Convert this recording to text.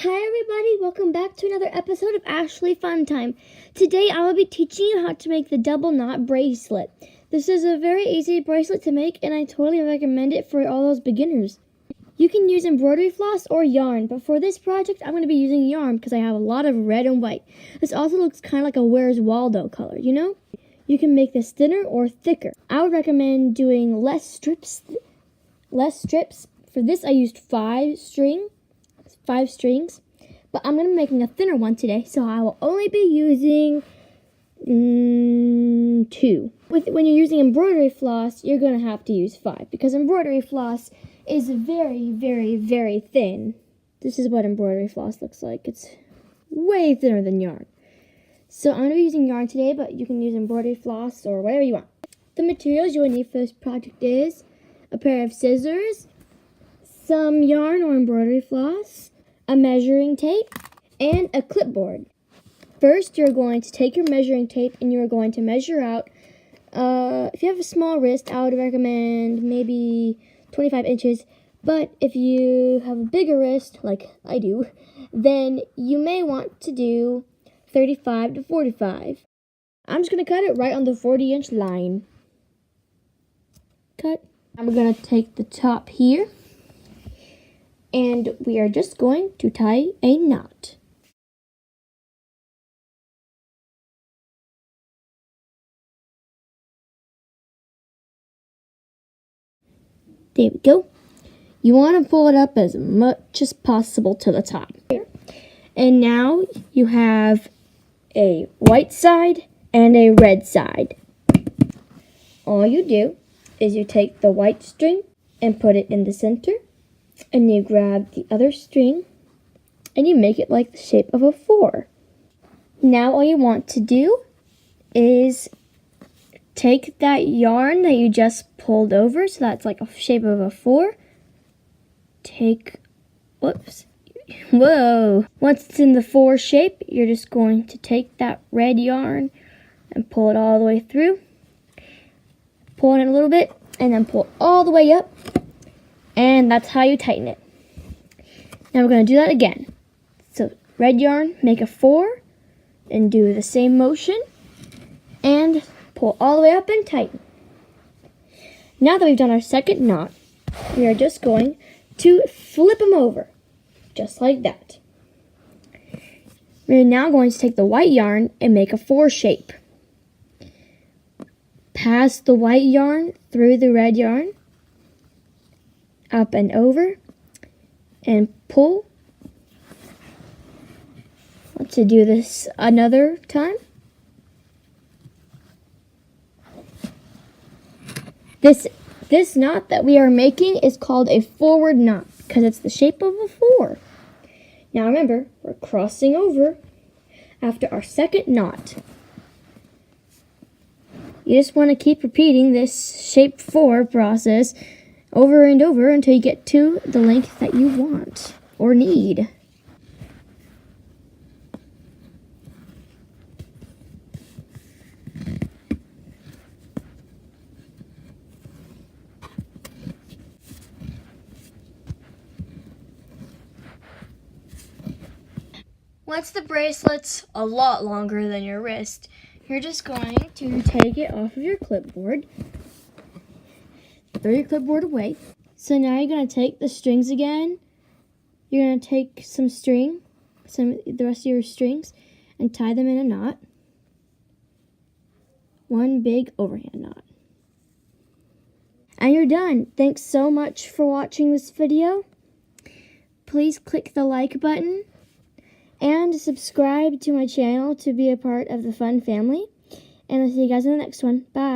Hi everybody, welcome back to another episode of Ashley Fun Time. Today I will be teaching you how to make the double knot bracelet. This is a very easy bracelet to make and I totally recommend it for all those beginners. You can use embroidery floss or yarn, but for this project I'm going to be using yarn because I have a lot of red and white. This also looks kind of like a Where's Waldo color, you know? You can make this thinner or thicker. I would recommend doing less strips. For this I used 5 strings, but I'm going to be making a thinner one today, so I will only be using 2. When you're using embroidery floss, you're going to have to use 5, because embroidery floss is very, very, very thin. This is what embroidery floss looks like. It's way thinner than yarn. So I'm going to be using yarn today, but you can use embroidery floss or whatever you want. The materials you will need for this project is a pair of scissors, some yarn or embroidery floss, a measuring tape, and a clipboard. First, you're going to take your measuring tape and you're going to measure out, if you have a small wrist, I would recommend maybe 25 inches, but if you have a bigger wrist, like I do, then you may want to do 35 to 45. I'm just going to cut it right on the 40-inch line. Cut. I'm going to take the top here, and we are just going to tie a knot. There we go. You want to pull it up as much as possible to the top. And now you have a white side and a red side. All you do is you take the white string and put it in the center, and you grab the other string and you make it like the shape of a 4. Now all you want to do is take that yarn that you just pulled over, so that's like a shape of a 4. Whoa. Once it's in the 4 shape, you're just going to take that red yarn and pull it all the way through. Pull it in a little bit and then pull all the way up. And that's how you tighten it. Now we're going to do that again. So red yarn, make a 4, and do the same motion. And pull all the way up and tighten. Now that we've done our second knot, we are just going to flip them over. Just like that. We're now going to take the white yarn and make a 4 shape. Pass the white yarn through the red yarn, up and over, and pull. Let's do this another time. This knot that we are making is called a forward knot because it's the shape of a 4. Now remember, we're crossing over after our second knot. You just want to keep repeating this shape 4 process over and over until you get to the length that you want or need. Once the bracelet's a lot longer than your wrist, you're just going to take it off of your clipboard. Throw your clipboard away. So now you're going to take the strings again. You're going to take the rest of your strings, and tie them in a knot. One big overhand knot. And you're done. Thanks so much for watching this video. Please click the like button and subscribe to my channel to be a part of the fun family. And I'll see you guys in the next one. Bye.